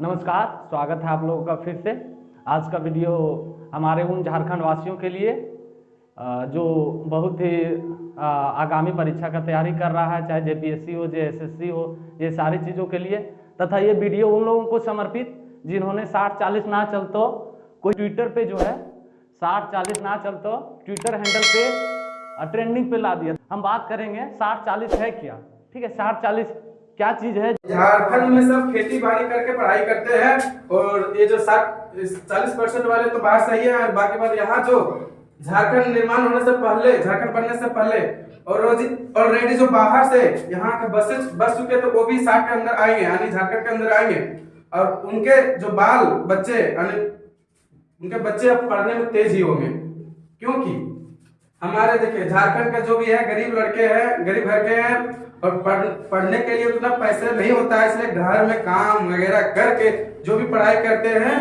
नमस्कार, स्वागत है आप लोगों का फिर से। आज का वीडियो हमारे उन झारखंड वासियों के लिए जो बहुत ही आगामी परीक्षा का तैयारी कर रहा है, चाहे जेपीएससी हो, जेएसएससी हो, ये सारी चीज़ों के लिए। तथा ये वीडियो उन लोगों को समर्पित जिन्होंने 60-40 ना चलतो कोई ट्विटर पे जो है 60-40 ना चलतो ट्विटर हैंडल पे ट्रेंडिंग पे ला दिया। हम बात करेंगे 60-40 है क्या। ठीक है, 60-40 क्या चीज है। झारखंड में सब खेती बाड़ी करके पढ़ाई करते हैं और ये जो 40% वाले तो बात सही है, और बाकी बात यहाँ जो झारखंड निर्माण होने से पहले, झारखंड बनने से पहले और ऑलरेडी जो बाहर से यहाँ के बसेस बस चुके तो वो भी 60 के अंदर आएंगे, यानी झारखंड के अंदर आएंगे। और उनके जो बाल बच्चे यानी उनके बच्चे अब पढ़ने में तेज ही होंगे, क्योंकि हमारे देखिए झारखंड के जो भी है गरीब लड़के हैं, गरीब घर के हैं और पढ़ने के लिए उतना पैसे नहीं होता है, इसलिए घर में काम वगैरह करके जो भी पढ़ाई करते हैं।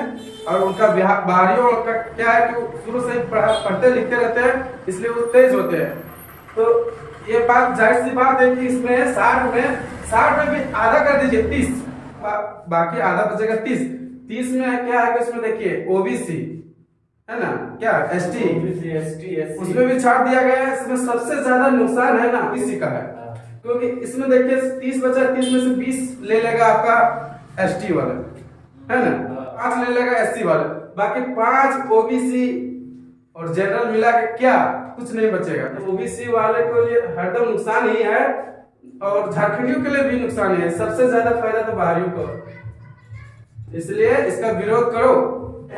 और उनका बाहरियों का क्या है कि शुरू से पढ़ते लिखते रहते हैं, इसलिए वो तेज होते हैं। तो ये बात जाहिर सी बात है कि इसमें 60 में भी आधा कर दीजिए 30, बाकी आधा बचेगा 30 में क्या है कि उसमें देखिए ओबीसी है ना, क्या एसटी उसमें भी छाट दिया गया है। इसमें सबसे ज्यादा नुकसान है ना ओबीसी का है, क्योंकि इसमें देखिए 30 बचा, 30 में से 20 ले लेगा आपका एसटी वाला, है ना, 5 ले लेगा एससी वाला, बाकी 5 ओबीसी और जनरल मिला के क्या कुछ नहीं बचेगा। तो ओबीसी वाले को ये हरदम नुकसान ही है और झारखंडियों के लिए भी नुकसान ही है। सबसे ज्यादा फायदा तो बाहरियों को, इसलिए इसका विरोध करो।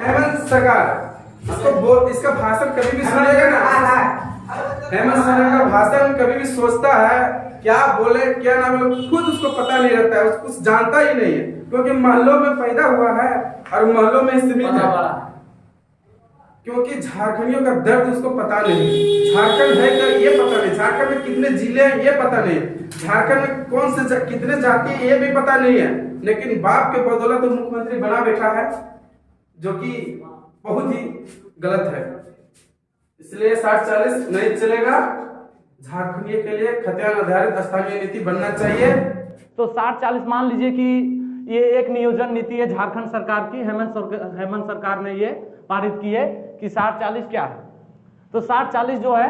हेमंत सरकार इसका भाषण कभी भी सुनेगा ना, हेमंत सरकार का भाषण कभी भी सोचता है क्या बोले क्या ना बोले, खुद उसको पता नहीं रहता है, कुछ जानता ही नहीं है, क्योंकि महलों में पैदा हुआ है और महलों में सीमित है। क्योंकि झारखंडियों का दर्द उसको पता नहीं, झारखंड है क्या ये पता नहीं, झारखंड में कितने जिले हैं ये पता नहीं, झारखंड में कौन से कितने जाति है ये भी पता नहीं है। लेकिन बाप के बदौलत तो मुख्यमंत्री बना बैठा है, जो कि बहुत ही गलत है। इसलिए 60-40 नहीं चलेगा, झारखंड के लिए खतियान आधारित स्थानीय नीति बनना चाहिए। तो 60-40 मान लीजिए कि ये एक नियोजन नीति है झारखंड सरकार की, हेमंत सरकार ने ये पारित की है कि 60-40 क्या है। तो 60-40 जो है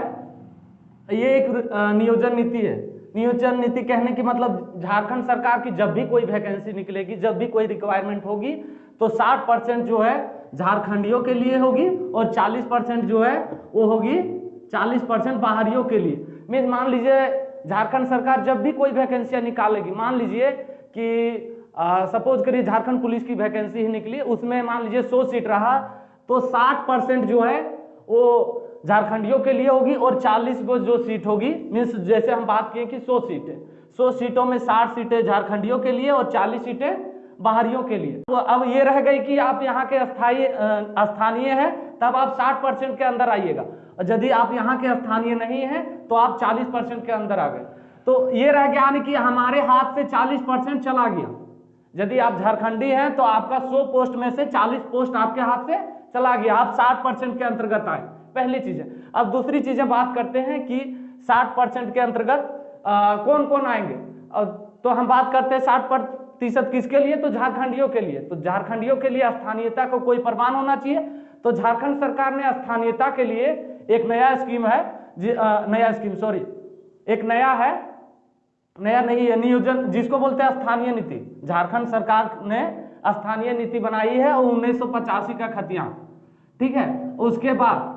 ये एक नियोजन नीति है। नियोजन नीति कहने की मतलब झारखंड सरकार की जब भी कोई वैकेंसी निकलेगी, जब भी कोई रिक्वायरमेंट होगी, तो 60% जो है झारखंडियों के लिए होगी और 40% जो है वो होगी 40% बाहरियों के लिए। मीन मान लीजिए झारखंड सरकार जब भी कोई वैकेंसियां निकालेगी, मान लीजिए कि सपोज करिए झारखंड पुलिस की वैकेंसी ही निकली, उसमें मान लीजिए 100 सीट रहा, तो 60% जो है वो झारखंडियों के लिए होगी और 40 को जो सीट होगी, मीन्स जैसे हम बात किए कि 100 सीटें, 100 सीटों में 60 सीटें झारखंडियों के लिए और 40 सीटें बाहरियों के लिए। तो अब ये रह गई कि आप यहाँ के स्थानीय हैं तब आप 60% के अंदर आइएगा, और यदि आप यहाँ के स्थानीय नहीं हैं तो आप 40% के अंदर आ गए। तो ये रह गया यानी कि हमारे हाथ से 40% चला गया। यदि आप झारखंडी हैं तो आपका 100 पोस्ट में से 40 पोस्ट आपके हाथ से चला गया, आप 60% के अंतर्गत आए। पहली चीज है। अब दूसरी चीजें बात करते हैं कि 60% के अंतर्गत कौन कौन आएंगे। तो हम बात करते हैं 60% किसके लिए, तो झारखंडियों के लिए। तो झारखंडियों के लिए स्थानीयता को कोई प्रमाण होना चाहिए। तो झारखंड सरकार ने स्थानीयता के लिए एक नया स्कीम है, नया नहीं है नियोजन, जिसको बोलते हैं स्थानीय नीति। झारखंड सरकार ने स्थानीय नीति बनाई है और 1985 का खतियान, ठीक है। उसके बाद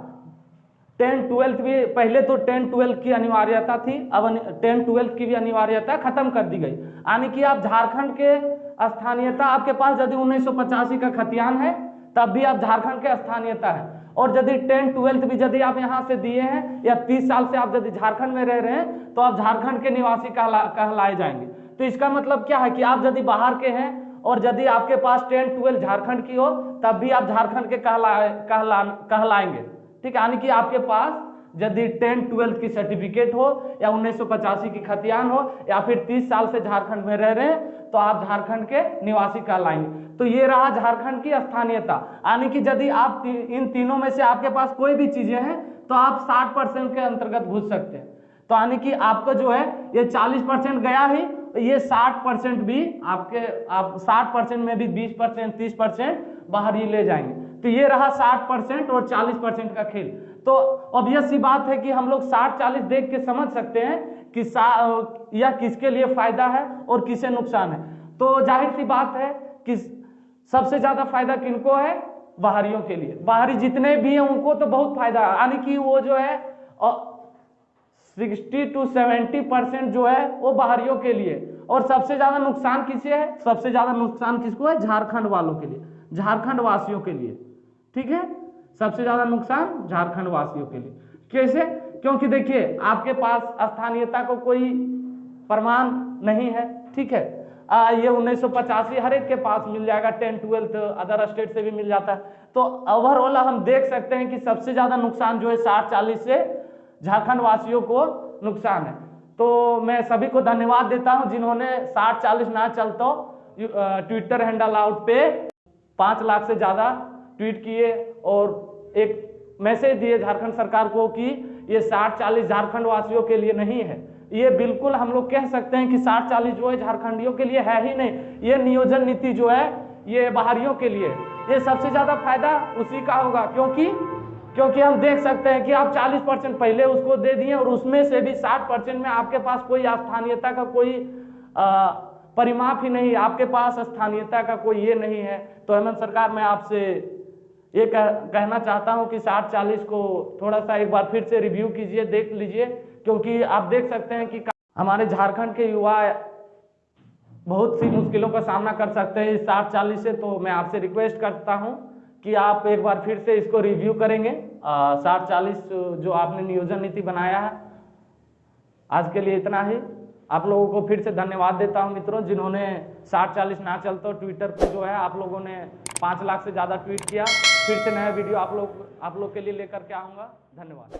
10-12 भी, पहले तो 10-12 की अनिवार्यता थी, अब 10-12 की भी अनिवार्यता खत्म कर दी गई। यानी कि आप झारखंड के स्थानीयता आपके पास यदि 1985 का खतियान है तब भी आप झारखंड के स्थानीयता है, और यदि 10-12 भी यदि आप यहाँ से दिए हैं या 30 साल से आप यदि झारखंड में रह रहे हैं तो आप झारखंड के निवासी कहलाए जाएंगे। तो इसका मतलब क्या है कि आप यदि बाहर के हैं और यदि आपके पास 10-12 झारखंड की हो तब भी आप झारखंड के कहलाएंगे, ठीक है। यानी कि आपके पास यदि 10-12 की सर्टिफिकेट हो या 1985 की खतियान हो या फिर 30 साल से झारखंड में रह रहे हैं तो आप झारखंड के निवासी कहलाएंगे। तो ये रहा झारखंड की स्थानीयता। यानी कि यदि आप इन तीनों में से आपके पास कोई भी चीजें हैं तो आप 60% के अंतर्गत घुस सकते हैं। तो यानी कि आपका जो है ये 40% गया ही, ये 60% भी आप 60% में भी 20% 30% बाहर ही ले जाएंगे। तो ये रहा 60% और 40% का खेल। तो ऑब्वियस सी बात है कि हम लोग 60-40 देख के समझ सकते हैं कि यह किसके लिए फायदा है और किसे नुकसान है। तो जाहिर सी बात है कि सबसे ज्यादा फायदा किनको है? बाहरियों के लिए। बाहरी जितने भी हैं उनको तो बहुत फायदा है, यानी कि वो जो है 60 to 70% जो है वो बाहरियों के लिए। और सबसे ज्यादा नुकसान किसे है? सबसे ज्यादा नुकसान किसको है? झारखंड वालों के लिए, झारखंड वासियों के लिए। ठीक है, सबसे ज्यादा नुकसान झारखंड वासियों के लिए। कैसे? क्योंकि देखिए आपके पास स्थानीयता को कोई प्रमाण नहीं है। ठीक है, ये 1985 हर एक के पास मिल जाएगा, 10-12 अदर स्टेट से भी मिल जाता है। तो ओवरऑल हम देख सकते हैं कि सबसे ज्यादा नुकसान जो है 60-40 से झारखंड वासियों को नुकसान है। तो मैं सभी को धन्यवाद देता हूं जिन्होंने 60-40 ना चलता ट्विटर हैंडल आउट पे 5 लाख से ज्यादा ट्वीट किए और एक मैसेज दिए झारखंड सरकार को कि ये 60-40 झारखंड वासियों के लिए नहीं है। ये बिल्कुल हम लोग कह सकते हैं कि 60-40 जो है झारखंडियों के लिए है ही नहीं। ये नियोजन नीति जो है ये बाहरियों के लिए। ये सबसे ज्यादा फायदा उसी का होगा, क्योंकि हम देख सकते हैं कि आप 40% पहले उसको दे दिए और उसमें से भी 60% में आपके पास कोई स्थानीयता का कोई परिमाप ही नहीं, आपके पास स्थानीयता का कोई ये नहीं है। तो हेमंत सरकार, मैं आपसे ये कहना चाहता हूं कि 60-40 को थोड़ा सा एक बार फिर से रिव्यू कीजिए, देख लीजिए, क्योंकि आप देख सकते हैं कि हमारे झारखंड के युवा बहुत सी मुश्किलों का सामना कर सकते हैं इस 60-40 से। तो मैं आपसे रिक्वेस्ट करता हूं कि आप एक बार फिर से इसको रिव्यू करेंगे। 60-40 जो आपने नियोजन नीति बनाया है। आज के लिए इतना ही। आप लोगों को फिर से धन्यवाद देता हूं मित्रों, जिन्होंने 60-40 ना चलता ट्विटर पे जो है आप लोगों ने 5 लाख से ज्यादा ट्वीट किया। फिर से नया वीडियो आप लोग के लिए लेकर के आऊंगा। धन्यवाद।